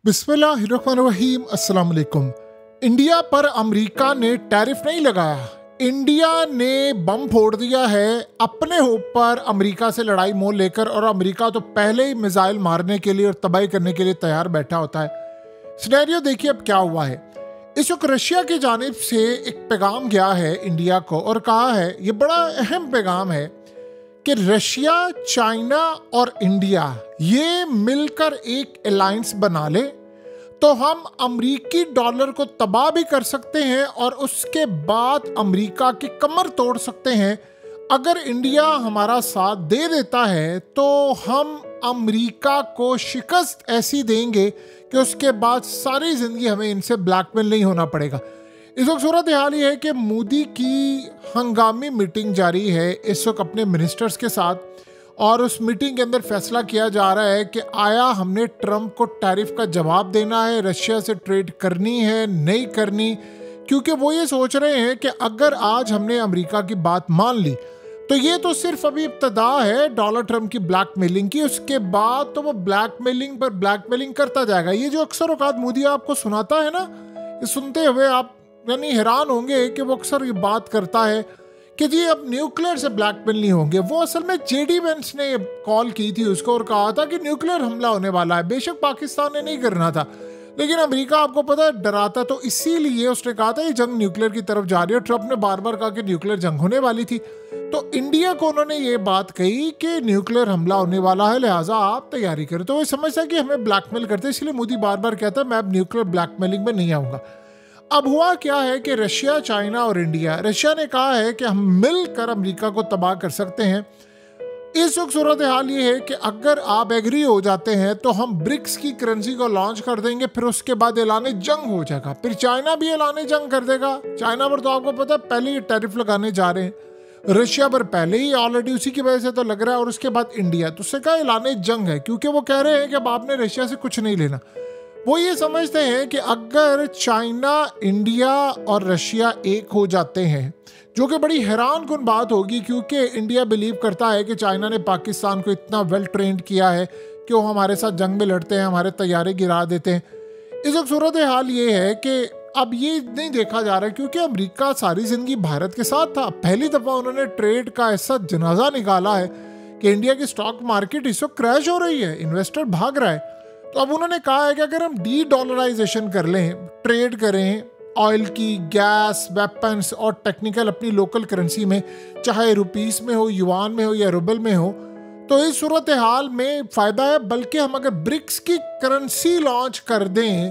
बिस्मिल्लाहिर्रहमानिर्रहीम। अस्सलाम वालेकुम। इंडिया पर अमेरिका ने टैरिफ नहीं लगाया, इंडिया ने बम फोड़ दिया है अपने ऊपर अमेरिका से लड़ाई मोल लेकर। और अमेरिका तो पहले ही मिसाइल मारने के लिए और तबाही करने के लिए तैयार बैठा होता है। सिनेरियो देखिए अब क्या हुआ है। इस वक्त रशिया की जानिब से एक पैगाम गया है इंडिया को और कहा है, ये बड़ा अहम पैगाम है कि रशिया, चाइना और इंडिया ये मिलकर एक अलायंस बना ले तो हम अमरीकी डॉलर को तबाह भी कर सकते हैं और उसके बाद अमरीका की कमर तोड़ सकते हैं। अगर इंडिया हमारा साथ दे देता है तो हम अमरीका को शिकस्त ऐसी देंगे कि उसके बाद सारी ज़िंदगी हमें इनसे ब्लैकमेल नहीं होना पड़ेगा। इस वक्त सूरत हाल ये है कि मोदी की हंगामी मीटिंग जारी है इस वक्त अपने मिनिस्टर्स के साथ, और उस मीटिंग के अंदर फैसला किया जा रहा है कि आया हमने ट्रंप को टैरिफ का जवाब देना है, रशिया से ट्रेड करनी है नहीं करनी। क्योंकि वो ये सोच रहे हैं कि अगर आज हमने अमेरिका की बात मान ली तो ये तो सिर्फ अभी इब्तदा है डोनाल्ड ट्रंप की ब्लैकमेलिंग की, उसके बाद तो वो ब्लैकमेलिंग पर ब्लैकमेलिंग करता जाएगा। ये जो अक्सर औकात मोदी आपको सुनाता है ना, ये सुनते हुए आप यानी हैरान होंगे कि वो अक्सर ये बात करता है कि जी अब न्यूक्लियर से ब्लैकमेल नहीं होंगे। वो असल में जेडी वेंस ने कॉल की थी उसको और कहा था कि न्यूक्लियर हमला होने वाला है। बेशक पाकिस्तान ने नहीं करना था, लेकिन अमेरिका आपको पता है डराता, तो इसीलिए उसने कहा था ये जंग न्यूक्लियर की तरफ जा रही है। ट्रंप ने बार बार कहा कि न्यूक्लियर जंग होने वाली थी, तो इंडिया को उन्होंने ये बात कही कि न्यूक्लियर हमला होने वाला है, लिहाजा आप तैयारी करें। तो वो समझता है कि हमें ब्लैकमेल करते, इसलिए मोदी बार बार कहता है मैं अब न्यूक्लियर ब्लैकमेलिंग में नहीं आऊँगा। अब हुआ क्या है कि रशिया, चाइना और इंडिया, रशिया ने कहा है कि हम मिलकर अमेरिका को तबाह कर सकते हैं। इस वक्त सूरत हाल ये है कि अगर आप एग्री हो जाते हैं तो हम ब्रिक्स की करेंसी को लॉन्च कर देंगे, फिर उसके बाद ऐलान जंग हो जाएगा। फिर चाइना भी ऐलान जंग कर देगा। चाइना पर तो आपको पता है पहले ही टैरिफ लगाने जा रहे हैं, रशिया पर पहले ही ऑलरेडी उसी की वजह से तो लग रहा है, और उसके बाद इंडिया। तो उससे कहा ऐलान जंग है, क्योंकि वो कह रहे हैं कि अब आपने रशिया से कुछ नहीं लेना। वो ये समझते हैं कि अगर चाइना, इंडिया और रशिया एक हो जाते हैं, जो कि बड़ी हैरान कुन बात होगी, क्योंकि इंडिया बिलीव करता है कि चाइना ने पाकिस्तान को इतना वेल ट्रेंड किया है कि वो हमारे साथ जंग में लड़ते हैं, हमारे तैयारे गिरा देते हैं। इस वक्त सूरत हाल ये है कि अब ये नहीं देखा जा रहा है, क्योंकि अमेरिका सारी ज़िंदगी भारत के साथ था। पहली दफ़ा उन्होंने ट्रेड का ऐसा जनाजा निकाला है कि इंडिया की स्टॉक मार्केट इस वक्त क्रैश हो रही है, इन्वेस्टर भाग रहा है। तो अब उन्होंने कहा है कि अगर हम डी डॉलराइजेशन कर लें, ट्रेड करें ऑयल की, गैस, वेपन्स और टेक्निकल अपनी लोकल करेंसी में, चाहे रुपीस में हो, युआन में हो या रूबल में हो, तो इस सूरत हाल में फ़ायदा है। बल्कि हम अगर ब्रिक्स की करेंसी लॉन्च कर दें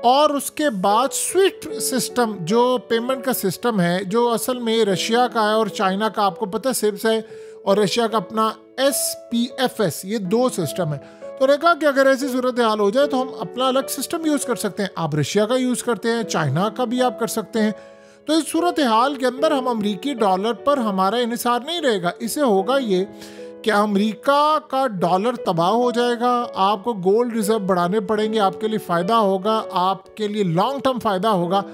और उसके बाद स्विफ्ट सिस्टम, जो पेमेंट का सिस्टम है, जो असल में रशिया का है और चाइना का आपको पता है सिप्स है, और रशिया का अपना SPFS, ये दो सिस्टम है। तो उन्होंने कहा कि अगर ऐसी सूरत हाल हो जाए तो हम अपना अलग सिस्टम यूज़ कर सकते हैं। आप रशिया का यूज़ करते हैं, चाइना का भी आप कर सकते हैं। तो इस सूरत हाल के अंदर हम अमरीकी डॉलर पर हमारा इन्हिसार नहीं रहेगा। इससे होगा ये कि अमरीका का डॉलर तबाह हो जाएगा, आपको गोल्ड रिजर्व बढ़ाने पड़ेंगे, आपके लिए फ़ायदा होगा, आपके लिए लॉन्ग टर्म फ़ायदा होगा।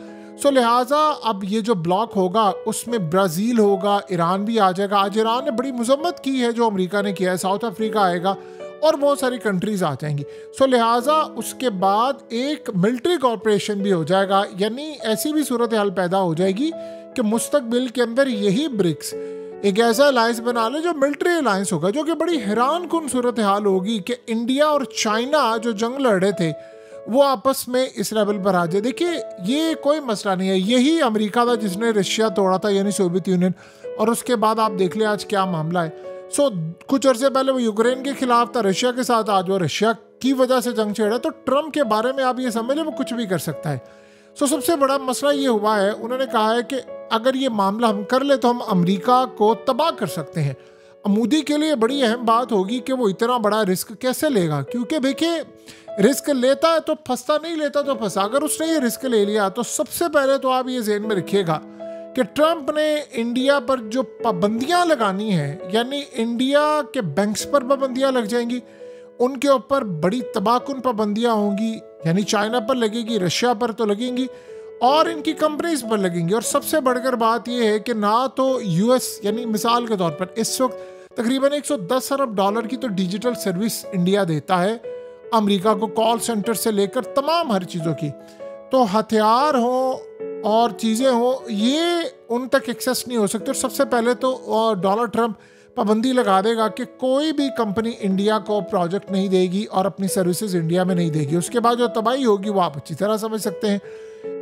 सो लिहाजा अब ये जो ब्लॉक होगा उसमें ब्राज़ील होगा, ईरान भी आ जाएगा। आज ईरान ने बड़ी मजम्मत की है जो अमेरिका ने किया है, साउथ अफ्रीका आएगा और बहुत सारी कंट्रीज़ आ जाएंगी। सो लिहाजा उसके बाद एक मिलिट्री कॉर्पोरेशन भी हो जाएगा, यानी ऐसी भी सूरत हाल पैदा हो जाएगी कि मुस्तकबिल के अंदर यही ब्रिक्स एक ऐसा अलायंस बना ले जो मिलिट्री अलायंस होगा, जो कि बड़ी हैरान कुन सूरत हाल होगी कि इंडिया और चाइना जो जंग लड़ रहे थे वो आपस में इस लेवल पर आ जाए। देखिए ये कोई मसला नहीं है, यही अमेरिका था जिसने रशिया तोड़ा था, यानी सोवियत यूनियन, और उसके बाद आप देख ले आज क्या मामला है। कुछ अर्से पहले वो यूक्रेन के खिलाफ था, रशिया के साथ आज वो रशिया की वजह से जंग छेड़ा। तो ट्रंप के बारे में आप ये समझ लें वो कुछ भी कर सकता है। सबसे बड़ा मसला ये हुआ है, उन्होंने कहा है कि अगर ये मामला हम कर ले तो हम अमेरिका को तबाह कर सकते हैं। मोदी के लिए बड़ी अहम बात होगी कि वो इतना बड़ा रिस्क कैसे लेगा, क्योंकि देखिए रिस्क लेता है तो फंसता, नहीं लेता तो फंसा। अगर उसने ये रिस्क ले लिया तो सबसे पहले तो आप ये ज़हन में रखिएगा कि ट्रंप ने इंडिया पर जो पाबंदियां लगानी है, यानी इंडिया के बैंक्स पर पाबंदियां लग जाएंगी, उनके ऊपर बड़ी तबाहकुन पाबंदियां होंगी, यानी चाइना पर लगेगी, रशिया पर तो लगेंगी और इनकी कंपनीज पर लगेंगी। और सबसे बढ़कर बात यह है कि ना तो यूएस, यानी मिसाल के तौर पर इस वक्त तकरीबन $110 अरब की तो डिजिटल सर्विस इंडिया देता है अमेरिका को कॉल सेंटर से लेकर तमाम हर चीज़ों की। तो हथियार हो और चीज़ें हो, ये उन तक एक्सेस नहीं हो सकती। और सबसे पहले तो डोनाल्ड ट्रंप पाबंदी लगा देगा कि कोई भी कंपनी इंडिया को प्रोजेक्ट नहीं देगी और अपनी सर्विसेज इंडिया में नहीं देगी। उसके बाद जो तबाही होगी वो आप अच्छी तरह समझ सकते हैं।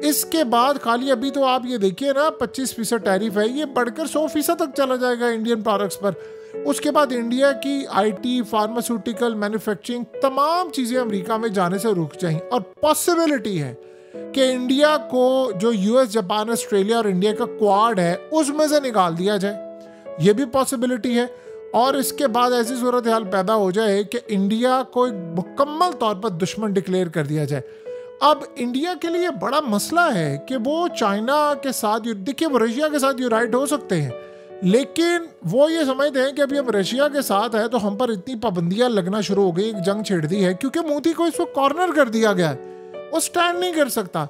इसके बाद खाली अभी तो आप ये देखिए ना, 25% टैरिफ है, ये बढ़कर 100% तक चला जाएगा इंडियन प्रोडक्ट्स पर। उसके बाद इंडिया की आईटी, फार्मास्यूटिकल, मैन्युफैक्चरिंग तमाम चीज़ें अमेरिका में जाने से रुक जाएंगी। और पॉसिबिलिटी है कि इंडिया को जो यूएस, जापान, ऑस्ट्रेलिया और इंडिया का क्वाड है उसमें से निकाल दिया जाए, ये भी पॉसिबिलिटी है। और इसके बाद ऐसी सूरत हाल पैदा हो जाए कि इंडिया को एक मुकम्मल तौर पर दुश्मन डिक्लेयर कर दिया जाए। अब इंडिया के लिए बड़ा मसला है कि वो चाइना के साथ, देखिए वो रशिया के साथ यूनाइट हो सकते हैं, लेकिन वो ये समझते हैं कि अभी हम रशिया के साथ है तो हम पर इतनी पाबंदियां लगना शुरू हो गई, एक जंग छिड़ दी है, क्योंकि मोदी को इसको कॉर्नर कर दिया गया है, वो स्टैंड नहीं कर सकता।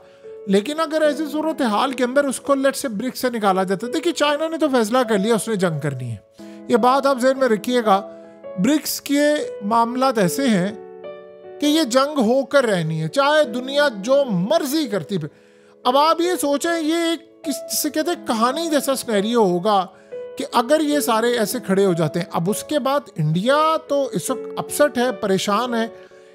लेकिन अगर ऐसी सूरत हाल के अंदर उसको लेट से ब्रिक्स से निकाला जाता है, देखिए चाइना ने तो फैसला कर लिया उसने जंग करनी है, ये बात आप ज़हन में रखिएगा। ब्रिक्स के मामला ऐसे हैं कि ये जंग होकर रहनी है, चाहे दुनिया जो मर्जी करती है। अब आप ये सोचें, ये एक किससे कहते हैं कहानी जैसा सिनेरियो होगा कि अगर ये सारे ऐसे खड़े हो जाते हैं। अब उसके बाद इंडिया तो इस वक्त अपसेट है, परेशान है।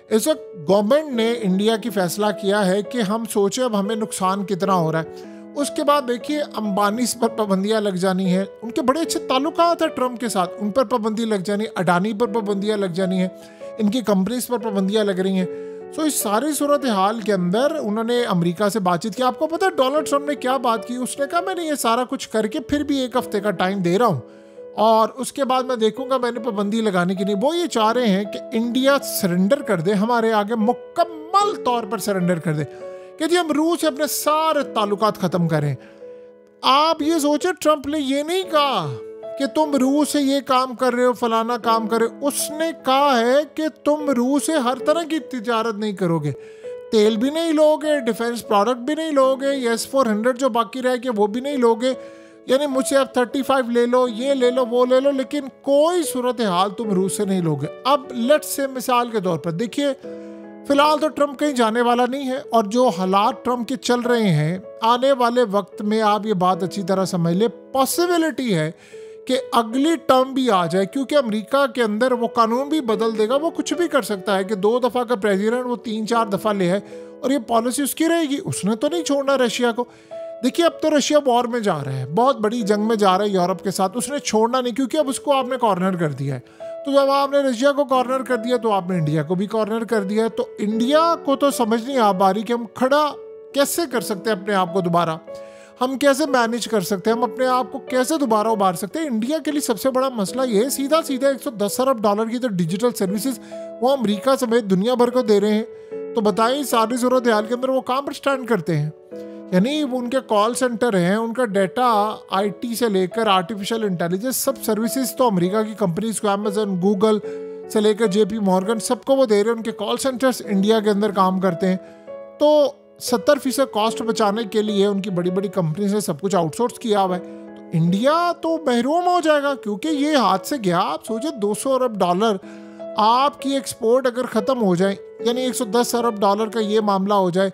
इस वक्त गवर्नमेंट ने इंडिया की फैसला किया है कि हम सोचें अब हमें नुकसान कितना हो रहा है। उसके बाद देखिए अंबानी पर पाबंदियां लग जानी है, उनके बड़े अच्छे ताल्लुकात है ट्रंप के साथ, उन पर पाबंदी लग जानी है, अडानी पर पाबंदियां लग जानी है, इनकी कंपनीज पर पाबंदियां लग रही हैं। सो इस सारी सूरत हाल के अंदर उन्होंने अमेरिका से बातचीत की। आपको पता है डोनाल्ड ट्रंप ने क्या बात की? उसने कहा मैंने ये सारा कुछ करके फिर भी 1 हफ्ते का टाइम दे रहा हूँ और उसके बाद मैं देखूंगा मैंने पाबंदी लगाने की नहीं। वो ये चाह रहे हैं कि इंडिया सरेंडर कर दे, हमारे आगे मुकम्मल तौर पर सरेंडर कर दे कि जी हम रूस से अपने सारे ताल्लुकात ख़त्म करें। आप ये सोचे, ट्रंप ने ये नहीं कहा कि तुम रूस से ये काम कर रहे हो, फलाना काम कर रहे हो। उसने कहा है कि तुम रूस से हर तरह की तिजारत नहीं करोगे, तेल भी नहीं लोगे, डिफेंस प्रोडक्ट भी नहीं लोगे, S-400 जो बाकी रह गए वो भी नहीं लोगे, यानी मुझसे F-35 ले लो, ये ले लो, वो ले लो, लेकिन कोई सूरत हाल तुम रूस से नहीं लोगे। अब लेट्स से मिसाल के तौर पर देखिए, फिलहाल तो ट्रंप कहीं जाने वाला नहीं है और जो हालात ट्रंप के चल रहे हैं, आने वाले वक्त में आप ये बात अच्छी तरह समझ ले, पॉसिबिलिटी है कि अगली टर्म भी आ जाए, क्योंकि अमेरिका के अंदर वो कानून भी बदल देगा। वो कुछ भी कर सकता है कि 2 दफ़ा का प्रेसिडेंट वो 3-4 दफ़ा ले है और ये पॉलिसी उसकी रहेगी। उसने तो नहीं छोड़ना रशिया को। देखिए अब तो रशिया वॉर में जा रहा है, बहुत बड़ी जंग में जा रहा है यूरोप के साथ, उसने छोड़ना नहीं, क्योंकि अब उसको आपने कॉर्नर कर दिया है। तो जब आपने रशिया को कॉर्नर कर दिया तो आपने इंडिया को भी कॉर्नर कर दिया। तो इंडिया को तो समझ नहीं आ पा रही कि हम खड़ा कैसे कर सकते हैं अपने आप को दोबारा, हम कैसे मैनेज कर सकते हैं, हम अपने आप को कैसे दोबारा उबार सकते हैं। इंडिया के लिए सबसे बड़ा मसला ये है, सीधा सीधा $110 अरब की तो डिजिटल सर्विसेज वो अमेरिका समेत दुनिया भर को दे रहे हैं। तो बताइए सारी सूरत हाल के अंदर वो कहाँ पर स्टैंड करते हैं? यानी वो उनके कॉल सेंटर हैं, उनका डाटा, आईटी से लेकर आर्टिफिशियल इंटेलिजेंस, सब सर्विसेज तो अमेरिका की कंपनीज को, अमेजन, गूगल से लेकर JP मॉर्गन, सबको वो दे रहे हैं। उनके कॉल सेंटर्स इंडिया के अंदर काम करते हैं। तो 70% कॉस्ट बचाने के लिए उनकी बड़ी बड़ी कंपनीज ने सब कुछ आउटसोर्स किया हुआ है। तो इंडिया तो महरूम हो जाएगा, क्योंकि ये हाथ से गया। आप सोचिए $200 अरब आपकी एक्सपोर्ट अगर ख़त्म हो जाए, यानी $110 अरब का ये मामला हो जाए,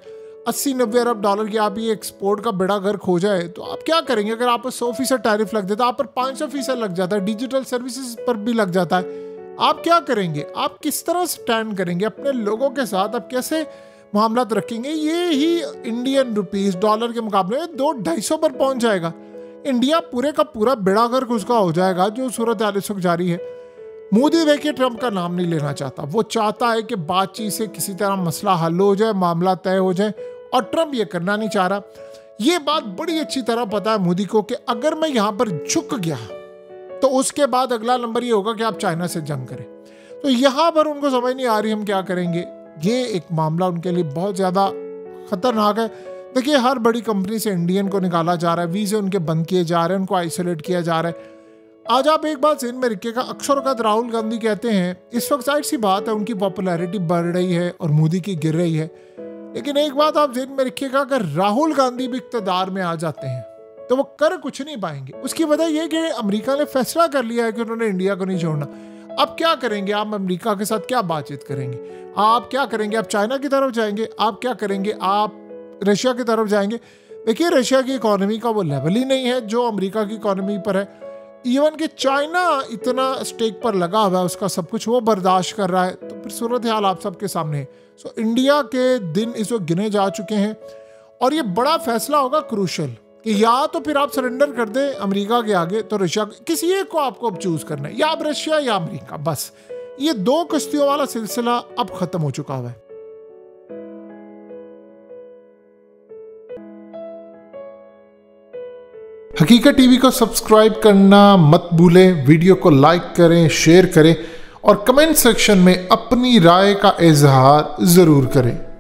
80-90 अरब की आप ये एक्सपोर्ट का बेड़ा गर्क हो जाए, तो आप क्या करेंगे? अगर आप पर 100% टैरिफ लग जाता है, आप पर 500% लग जाता है, डिजिटल सर्विसेज पर भी लग जाता है, आप क्या करेंगे? आप किस तरह स्टैंड करेंगे अपने लोगों के साथ? आप कैसे मामलात रखेंगे? ये ही इंडियन रुपीस डॉलर के मुकाबले 200-250 पर पहुंच जाएगा। इंडिया पूरे का पूरा बेड़ा गर्क उसका हो जाएगा, जो सूरत हाल इस वक्त जारी है। मोदी देखिए ट्रंप का नाम नहीं लेना चाहता, वो चाहता है कि बातचीत से किसी तरह मसला हल हो जाए, मामला तय हो जाए, और ट्रंप ये करना नहीं चाह रहा। ये बात बड़ी अच्छी तरह पता है मोदी को कि अगर मैं यहाँ पर झुक गया तो उसके बाद अगला नंबर ये होगा कि आप चाइना से जंग करें। तो यहाँ पर उनको समझ नहीं आ रही हम क्या करेंगे। ये एक मामला उनके लिए बहुत ज़्यादा खतरनाक है। देखिए हर बड़ी कंपनी से इंडियन को निकाला जा रहा है, वीज़े उनके बंद किए जा रहे हैं, उनको आइसोलेट किया जा रहा है। आज आप एक बात ज़हन में रखिएगा, अक्सर वक्त राहुल गांधी कहते हैं, इस वक्त जाहिर सी बात है उनकी पॉपुलैरिटी बढ़ रही है और मोदी की गिर रही है, लेकिन एक बात आप ज़हन में रखिएगा, अगर राहुल गांधी भी इक़्तिदार में आ जाते हैं तो वो कर कुछ नहीं पाएंगे। उसकी वजह यह कि अमेरिका ने फैसला कर लिया है कि उन्होंने इंडिया को नहीं छोड़ना। अब क्या करेंगे आप? अमेरिका के साथ क्या बातचीत करेंगे? आप क्या करेंगे? आप चाइना की तरफ जाएंगे? आप क्या करेंगे? आप रशिया की तरफ जाएंगे? देखिए, रशिया की इकोनॉमी का वो लेवल ही नहीं है जो अमेरिका की इकोनॉमी पर है। इवन कि चाइना इतना स्टेक पर लगा हुआ है, उसका सब कुछ वो बर्दाश्त कर रहा है, तो फिर सूरत हाल आप सबके सामने है। सो इंडिया के दिन इस वक्त गिने जा चुके हैं और ये बड़ा फैसला होगा क्रूशल कि या तो फिर आप सरेंडर कर दें अमेरिका के आगे, तो रशिया, किसी एक को आपको अब चूज करना है, या आप रशिया या अमेरिका। बस ये दो कश्तियों वाला सिलसिला अब खत्म हो चुका हुआ है। हकीकत टीवी को सब्सक्राइब करना मत भूलें, वीडियो को लाइक करें, शेयर करें और कमेंट सेक्शन में अपनी राय का इजहार जरूर करें।